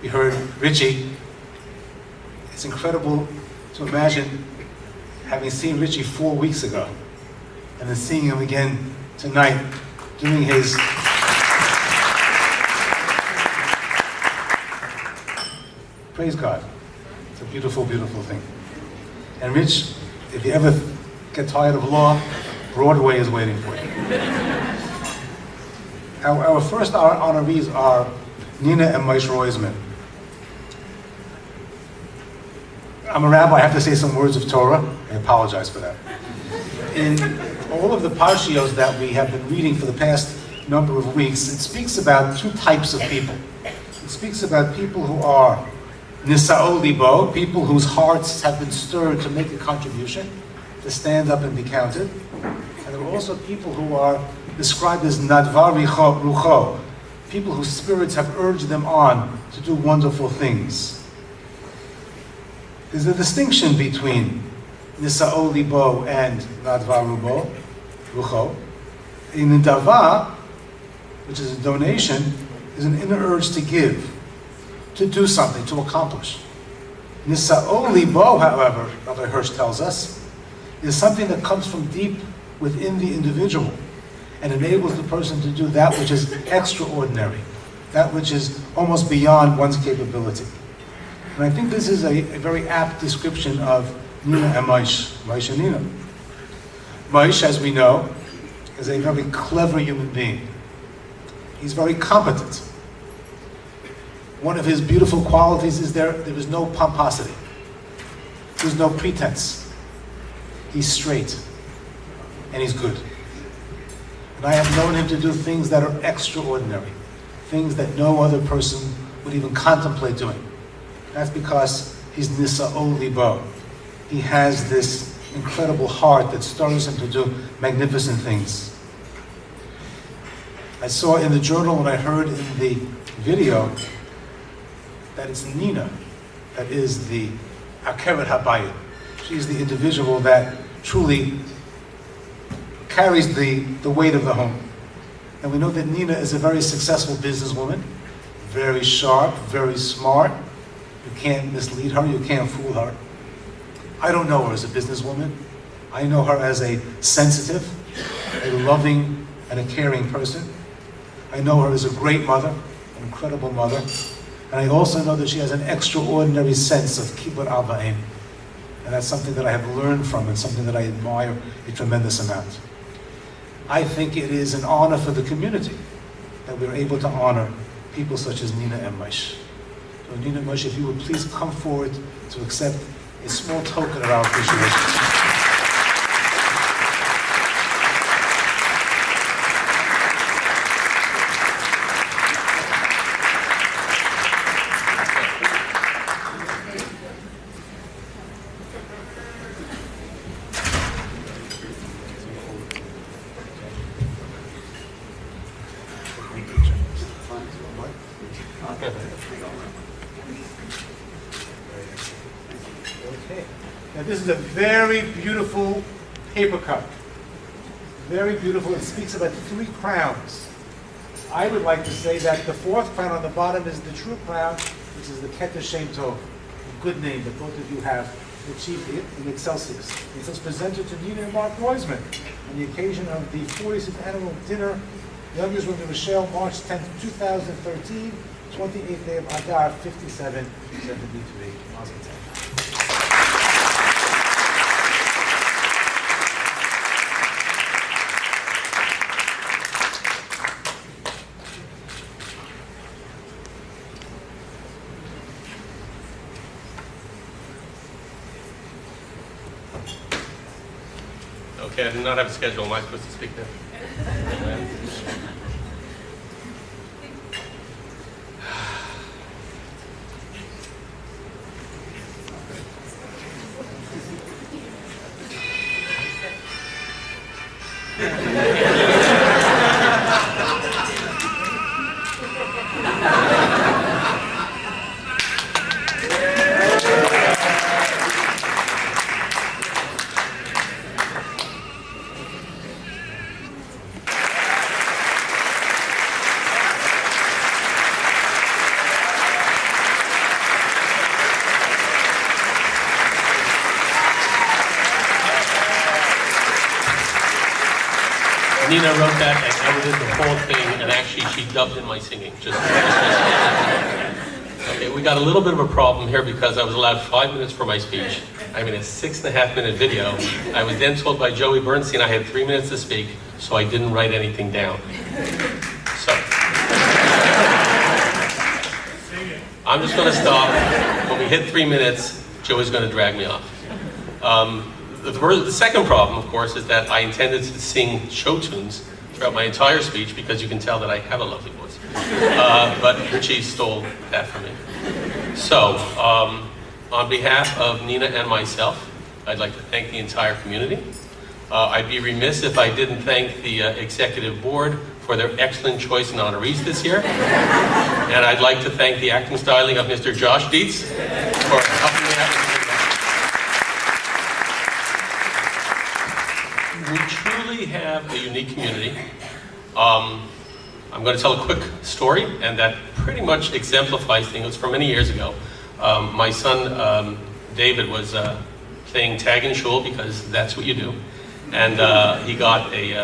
We heard Richie. It's incredible to imagine having seen Richie 4 weeks ago and then seeing him again tonight doing his praise God. It's a beautiful, beautiful thing. And Rich, if you ever get tired of law, Broadway is waiting for you. Our first honorees are Nina and Moshe Roisman. I'm a rabbi, I have to say some words of Torah. I apologize for that. In all of the parshios that we have been reading for the past number of weeks, it speaks about two types of people. It speaks about people who are nisa'o libo, people whose hearts have been stirred to make a contribution, to stand up and be counted. And there are also people who are described as nadvar rucho, people whose spirits have urged them on to do wonderful things. There's a distinction between nisa'o libo and nadvar rucho. In the dava, which is a donation, is an inner urge to give, to do something, to accomplish. Nisa'o libo, however, Rabbi Hirsch tells us, is something that comes from deep within the individual and enables the person to do that which is extraordinary, that which is almost beyond one's capability. And I think this is a very apt description of Nina and Moshe and Nina. Moshe, as we know, is a very clever human being. He's very competent. One of his beautiful qualities is there is no pomposity. There's no pretense. He's straight, and he's good. And I have known him to do things that are extraordinary, things that no other person would even contemplate doing. That's because he's nisa'o libo. He has this incredible heart that stirs him to do magnificent things. I saw in the journal when I heard in the video that it's Nina that is the akeret habayit. She's the individual that truly carries the weight of the home. And we know that Nina is a very successful businesswoman, very sharp, very smart. You can't mislead her, you can't fool her. I don't know her as a businesswoman. I know her as a sensitive, a loving, and a caring person. I know her as a great mother, an incredible mother. And I also know that she has an extraordinary sense of kibbud av va'em. And that's something that I have learned from and something that I admire a tremendous amount. I think it is an honor for the community that we're able to honor people such as Nina and Moshe. So Nina and Moshe, if you would please come forward to accept a small token of our appreciation. Okay. Now this is a very beautiful paper cup. Very beautiful. It speaks about 3 crowns. I would like to say that the 4th crown on the bottom is the true crown, which is the Keter Shem Tov, a good name that both of you have achieved it in Excelsius. It says presented to Nina and Mark Roisman on the occasion of the 46th annual dinner, Youngers Room in Rochelle, March 10th, 2013, 28th day of Adar, 5773. Mazel tov. Okay, I do not have a schedule. Am I supposed to speak now? Nina wrote that and edited the whole thing, and actually she dubbed in my singing. Okay, we got a little bit of a problem here because I was allowed 5 minutes for my speech. I'm in a 6.5-minute video. I was then told by Joey Bernstein I had 3 minutes to speak, so I didn't write anything down. So, I'm just going to stop. When we hit 3 minutes, Joey's going to drag me off. The second problem, of course, is that I intended to sing show tunes throughout my entire speech because you can tell that I have a lovely voice. But Richie stole that from me. So, on behalf of Nina and myself, I'd like to thank the entire community. I'd be remiss if I didn't thank the executive board for their excellent choice in honorees this year. And I'd like to thank the acting styling of Mr. Josh Dietz for helping me out. We truly have a unique community. I'm going to tell a quick story, and that pretty much exemplifies things. It was from many years ago. My son, David, was playing tag in shul because that's what you do. And he got the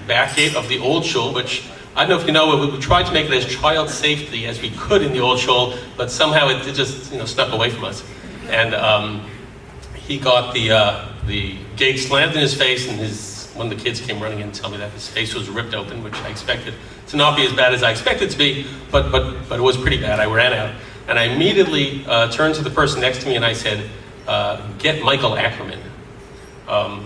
back gate of the old shul, which, I don't know if you know, we tried to make it as child safely as we could in the old shul, but somehow it just snuck away from us. And he got the gate slammed in his face, and one of the kids came running in to tell me that his face was ripped open, which I expected to not be as bad as I expected it to be, but it was pretty bad. I ran out, and I immediately turned to the person next to me and I said, get Michael Ackerman.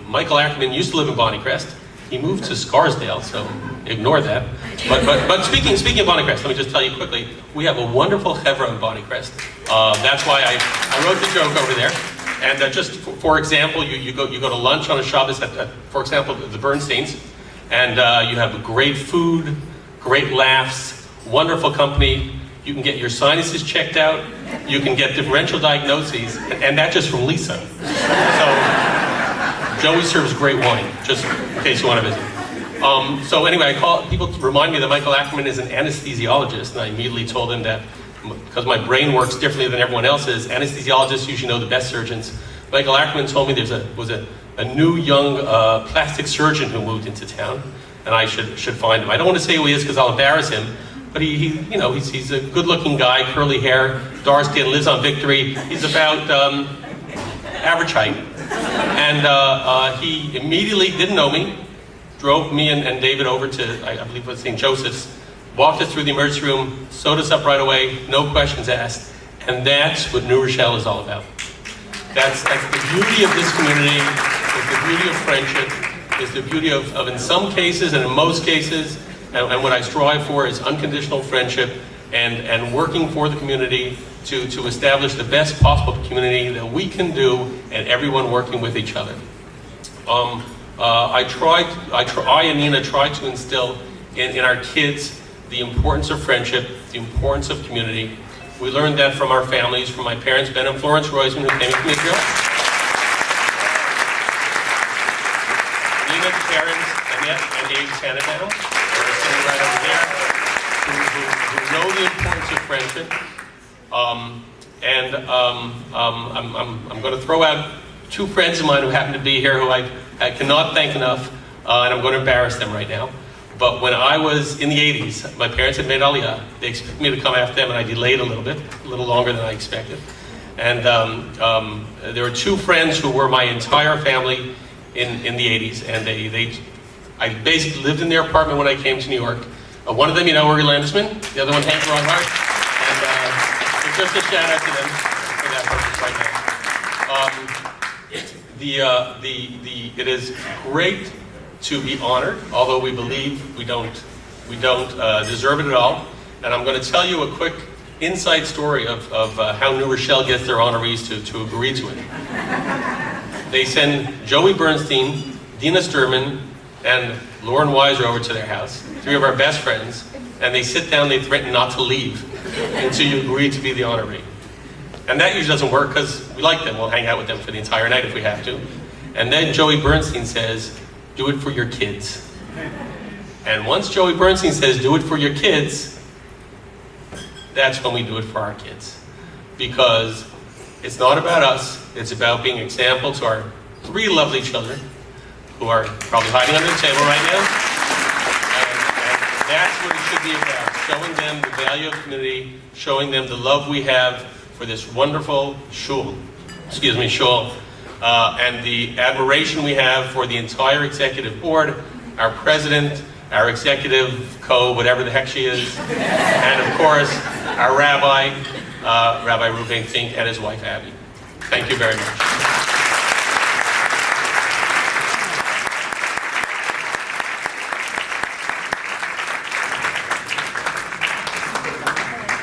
Michael Ackerman used to live in Bonnycrest. He moved to Scarsdale, so ignore that. But speaking of Bonnycrest, let me just tell you quickly, we have a wonderful chevra in Bonnycrest. That's why I wrote the joke over there. And just for example, you go to lunch on a Shabbos at for example, the Bernsteins, and you have great food, great laughs, wonderful company. You can get your sinuses checked out. You can get differential diagnoses, and that's just from Lisa. So Joey serves great wine, just in case you want to visit. So anyway, people remind me that Michael Ackerman is an anesthesiologist, and I immediately told him that because my brain works differently than everyone else's, anesthesiologists usually know the best surgeons. Michael Ackerman told me there was a new young plastic surgeon who moved into town, and I should find him. I don't want to say who he is because I'll embarrass him, but he's a good-looking guy, curly hair, dark skin, lives on Victory. He's about average height, and he immediately didn't know me, drove me and David over to I believe it was St. Joseph's. Walked us through the emergency room, sewed us up right away, no questions asked, and that's what New Rochelle is all about. That's the beauty of this community, is the beauty of friendship, is the beauty of in some cases and in most cases, and what I strive for is unconditional friendship and working for the community to establish the best possible community that we can do, and everyone working with each other. I and Nina tried to instill in our kids the importance of friendship, the importance of community. We learned that from our families, from my parents, Ben and Florence Roisman, who came from Israel. Nina, Karen, Annette, and Dave Tannenbaum, who are sitting right over there, who know the importance of friendship. I'm going to throw out two friends of mine who happen to be here who I cannot thank enough, and I'm going to embarrass them right now. But when I was in the 80s, my parents had made Aliyah. They expected me to come after them, and I delayed a little longer than I expected. And there were two friends who were my entire family in the 80s, and I basically lived in their apartment when I came to New York. One of them, Uri Landesman, the other one, Hank Ronhart, and so just a shout out to them for that purpose right now. It is great to be honored, although we believe we don't deserve it at all. And I'm going to tell you a quick inside story of how New Rochelle gets their honorees to agree to it. They send Joey Bernstein, Dina Sturman, and Lauren Weiser over to their house, three of our best friends, and they sit down, they threaten not to leave until you agree to be the honoree. And that usually doesn't work because we like them. We'll hang out with them for the entire night if we have to. And then Joey Bernstein says, do it for your kids. And once Joey Bernstein says, do it for your kids, that's when we do it for our kids. Because it's not about us, it's about being an example to our three lovely children, who are probably hiding under the table right now. That's what it should be about, showing them the value of community, showing them the love we have for this wonderful shul, and the admiration we have for the entire executive board, our president, our executive whatever the heck she is, and of course, our rabbi, Rabbi Ruben Fink, and his wife Abby. Thank you very much.